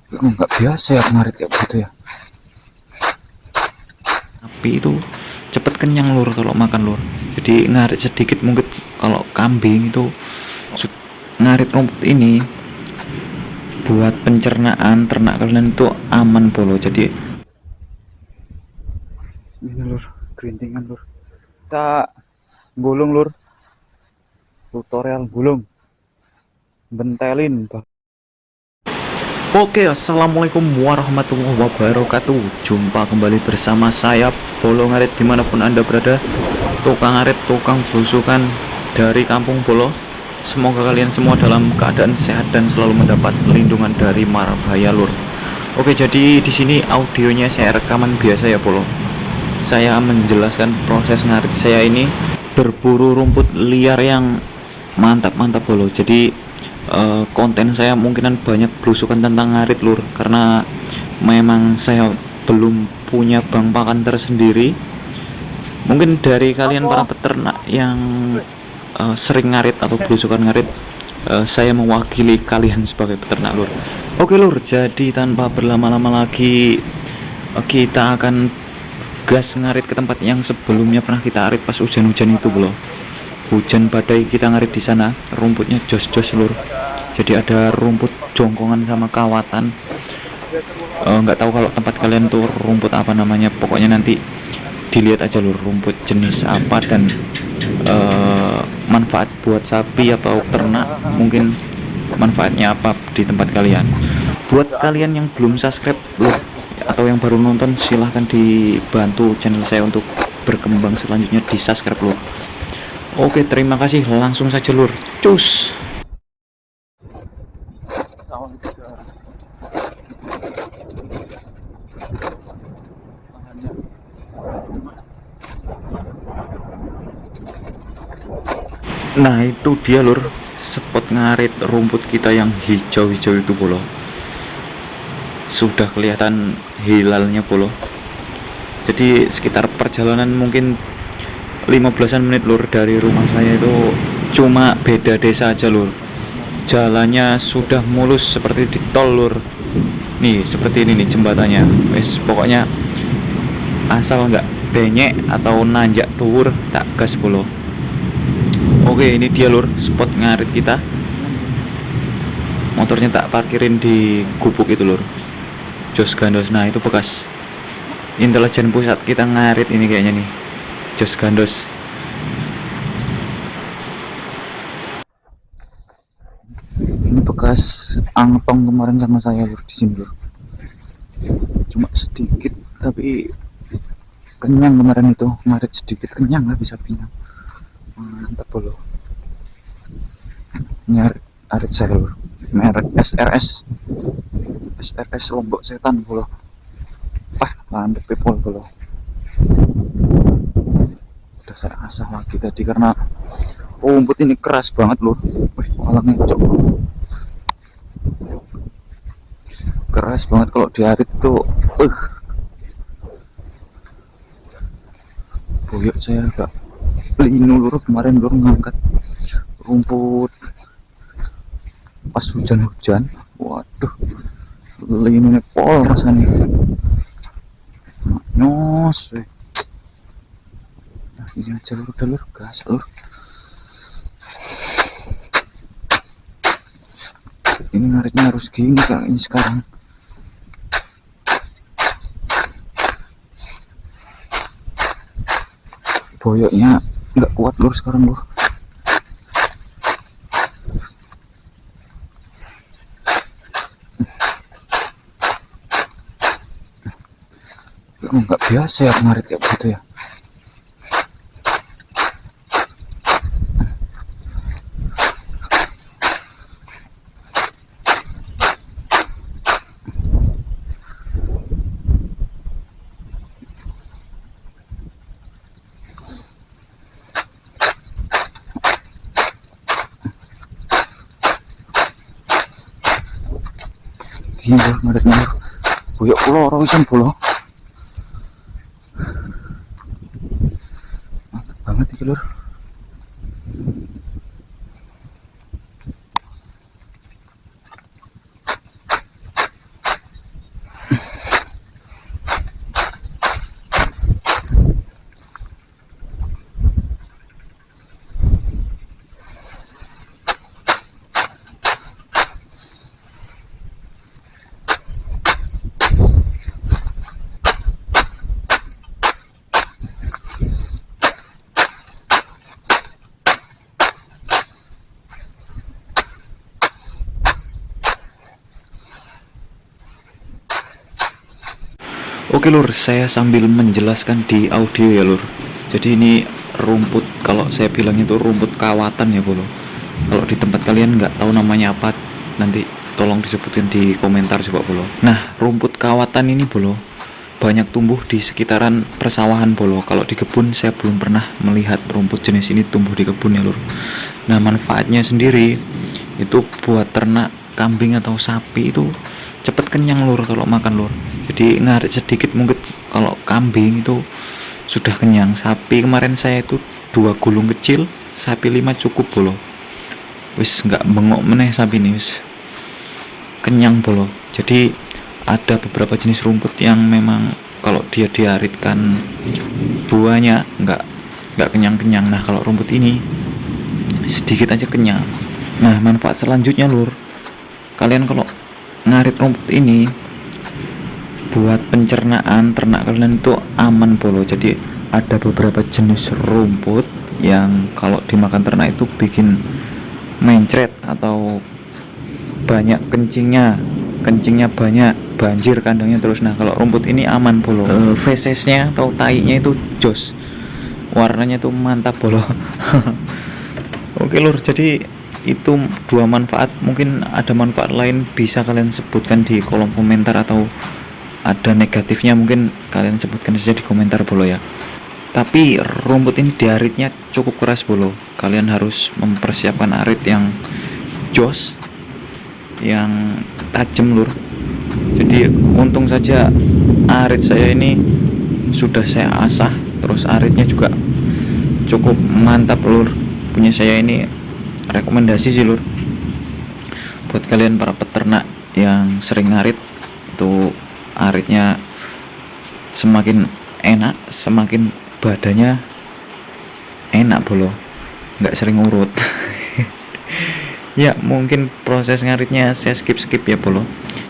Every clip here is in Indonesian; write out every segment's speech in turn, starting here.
Nggak biasa ya ngarit kayak gitu ya. Sapi itu cepet kenyang lur kalau makan lur. Jadi ngarit sedikit mungkin kalau kambing itu ngarit rumput ini buat pencernaan ternak kalian itu aman polo. Jadi Ini lur, gerintingan lur. Kita gulung lur, tutorial gulung, bentelin bah. oke, assalamualaikum warahmatullahi wabarakatuh. Jumpa kembali bersama saya Bolo Ngarit dimanapun anda berada. Tukang ngarit, tukang belusukan dari Kampung Bolo. Semoga kalian semua dalam keadaan sehat dan selalu mendapat perlindungan dari mara bahaya lur. Oke, jadi di sini audionya saya rekaman biasa ya Bolo. Saya menjelaskan proses ngarit saya ini berburu rumput liar yang mantap-mantap Bolo. Jadi konten saya mungkinan banyak belusukan tentang ngarit lur, karena memang saya belum punya bank pakan tersendiri. Mungkin dari kalian para peternak yang sering ngarit atau belusukan ngarit, saya mewakili kalian sebagai peternak lur. Oke lur, jadi tanpa berlama-lama lagi kita akan gas ngarit ke tempat yang sebelumnya pernah kita ngarit pas hujan-hujan itu bro. Hujan badai kita ngarit di sana, rumputnya jos-jos lur. Jadi ada rumput jongkongan sama kawatan. Nggak tahu kalau tempat kalian tuh rumput apa namanya, pokoknya nanti dilihat aja lur rumput jenis apa dan manfaat buat sapi atau ternak, mungkin manfaatnya apa di tempat kalian. Buat kalian yang belum subscribe lur atau yang baru nonton, silahkan dibantu channel saya untuk berkembang selanjutnya, di subscribe lur. Oke, terima kasih. Langsung saja lur. Cus. Nah, itu dia lur, spot ngarit rumput kita yang hijau-hijau itu bolo. Sudah kelihatan hilalnya bolo. Jadi sekitar perjalanan mungkin 15-an menit lur dari rumah saya itu, cuma beda desa aja lur. Jalannya sudah mulus seperti di tol lur. Nih seperti ini nih jembatannya. Wes pokoknya asal nggak benyek atau nanjak dhuwur tak gas bolo. Oke, ini dia lur spot ngarit kita. Motornya tak parkirin di gubuk itu lur, Jos Gandos. Nah itu bekas intelijen pusat kita ngarit ini kayaknya nih, Jos Gandos. Ini bekas angtong kemarin sama saya lur di sini lur. Cuma sedikit tapi kenyang kemarin itu, ngarit sedikit kenyang lah bisa sapinya. Mantap bolo. Ini arit saya lur, merek SRS Lombok Setan bolo. Wah mantep people bolo. Udah saya asah lagi tadi karena rumput ini keras banget lur. Wih malah ngecok, keras banget kalau diarit tuh. Boyok saya agak linu lur kemarin lur ngangkat rumput pas hujan-hujan. Waduh, linu pol rasanya. Nyos. Nah, ini aja lur, udah lur, gas lur. Ini ngaritnya harus gini kayaknya sekarang. Boyoknya nggak kuat lur sekarang lur. Nggak biasa ya ngarit kayak gitu ya. Gini lur ngaritnya lur. Boyok pulau orang isan pulau. Mantap banget iki lur. Oke lur, saya sambil menjelaskan di audio ya lur. Jadi ini rumput, kalau saya bilang itu rumput kawatan ya bolo. Kalau di tempat kalian nggak tahu namanya apa, nanti tolong disebutkan di komentar coba bolo. Nah, rumput kawatan ini bolo banyak tumbuh di sekitaran persawahan bolo. Kalau di kebun saya belum pernah melihat rumput jenis ini tumbuh di kebun ya lur. Nah, manfaatnya sendiri itu buat ternak kambing atau sapi itu cepet kenyang lur kalau makan lur. Jadi ngarit sedikit mungkin, kalau kambing itu sudah kenyang. Sapi kemarin saya itu 2 gulung kecil, sapi 5 cukup bolo. Wis nggak bengok meneh sapi ini, wis kenyang bolo. Jadi ada beberapa jenis rumput yang memang kalau dia diaritkan buahnya nggak kenyang-kenyang. Nah kalau rumput ini sedikit aja kenyang. Nah manfaat selanjutnya lur, kalian kalau ngarit rumput ini buat pencernaan ternak kalian itu aman bolo. Jadi ada beberapa jenis rumput yang kalau dimakan ternak itu bikin mencret atau banyak kencingnya banyak, banjir kandangnya terus. Nah kalau rumput ini aman bolo, fesesnya atau tainya itu jos, warnanya tuh mantap bolo. Oke lur, jadi itu 2 manfaat. Mungkin ada manfaat lain bisa kalian sebutkan di kolom komentar, atau ada negatifnya mungkin kalian sebutkan saja di komentar bolo ya. Tapi rumput ini diaritnya cukup keras bolo. Kalian harus mempersiapkan arit yang jos, yang tajam lur. Jadi untung saja arit saya ini sudah saya asah, terus aritnya juga cukup mantap lur. Punya saya ini rekomendasi sih lur buat kalian para peternak yang sering ngarit. Itu aritnya semakin enak, semakin badannya enak bolo, nggak sering urut. Ya mungkin proses ngaritnya saya skip ya bolo.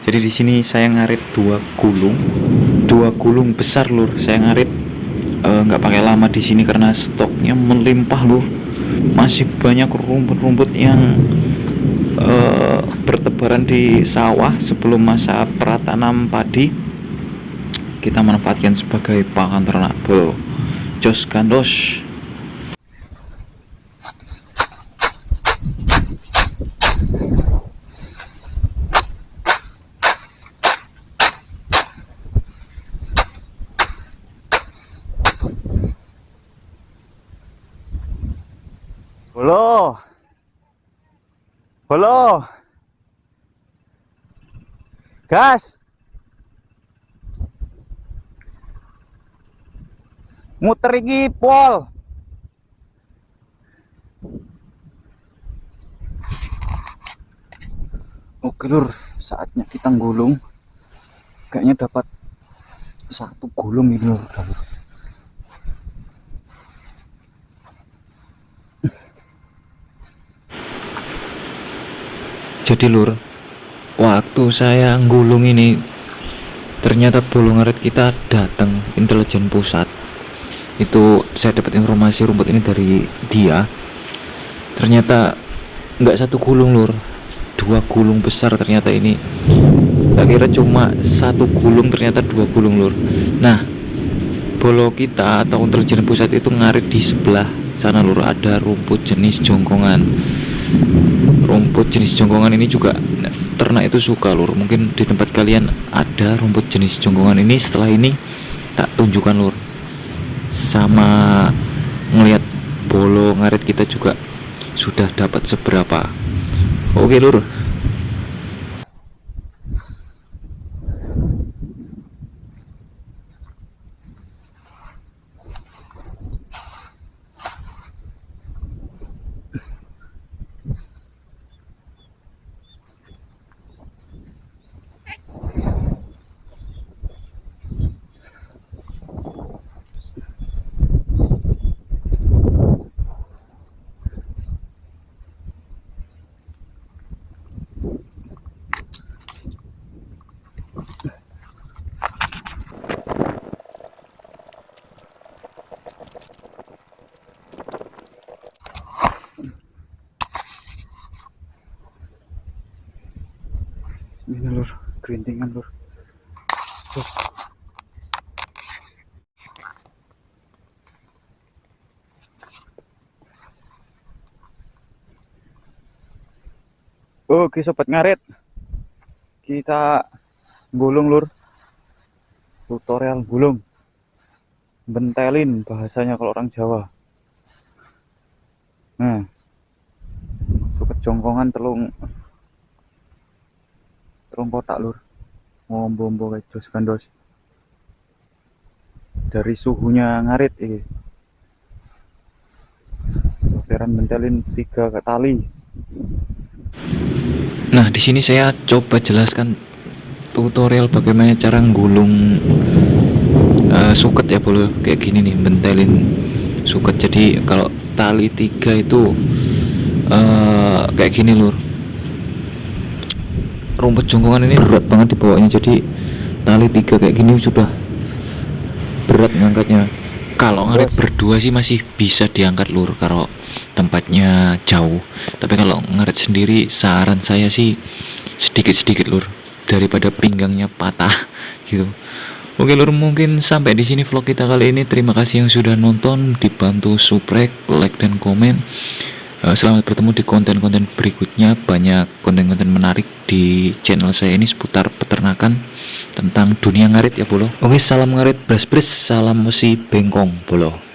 Jadi di sini saya ngarit 2 gulung besar lur. Saya ngarit nggak pakai lama di sini karena stoknya melimpah lur. Masih banyak rumput-rumput yang bertebaran di sawah sebelum masa pratanam padi. Kita manfaatkan sebagai pakan ternak bolo. Jos gandos. Bolo. Bolo. Gas. Muter iki pol. Oke lur, saatnya kita gulung. Kayaknya dapat 1 gulung ini lur. Jadi lur, waktu saya gulung ini ternyata bolo ngarit kita datang intelijen pusat. Itu saya dapat informasi rumput ini dari dia. Ternyata nggak 1 gulung lur, 2 gulung besar ternyata ini. Tak kira cuma 1 gulung, ternyata 2 gulung lur. Nah bolo kita atau intelijen pusat itu ngarit di sebelah sana lur, ada rumput jenis jongkongan. Rumput jenis jongkongan ini juga ternak itu suka lur. Mungkin di tempat kalian ada rumput jenis jongkongan ini. Setelah ini tak tunjukkan lur, sama ngelihat bolo ngarit kita juga sudah dapat seberapa. Oke lur. Ini lur, gerintingan lur. Terus Oke sobat ngarit, kita gulung lur, tutorial gulung, bentelin bahasanya kalau orang Jawa. Nah, suket jongkongan telung kotak lur, ngombo-ombo kayak jos gandos. Dari suhunya ngarit ini, beran bentelin 3 tali. Nah, di sini saya coba jelaskan tutorial bagaimana cara gulung suket ya bro. Kayak gini nih, bentelin suket. Jadi kalau tali 3 itu kayak gini lur. Rumput jongkongan ini berat banget dibawanya, jadi tali 3 kayak gini sudah berat ngangkatnya. Kalau ngarit berdua sih masih bisa diangkat lur kalau tempatnya jauh, tapi kalau ngarit sendiri saran saya sih sedikit-sedikit lur, daripada pinggangnya patah gitu. Oke lur, mungkin sampai di sini vlog kita kali ini. Terima kasih yang sudah nonton, dibantu subscribe, like dan komen. Selamat bertemu di konten-konten berikutnya. Banyak konten-konten menarik di channel saya ini seputar peternakan tentang dunia ngarit ya bolo. Oke, salam ngarit bras-bras, salam musi bengkong bolo.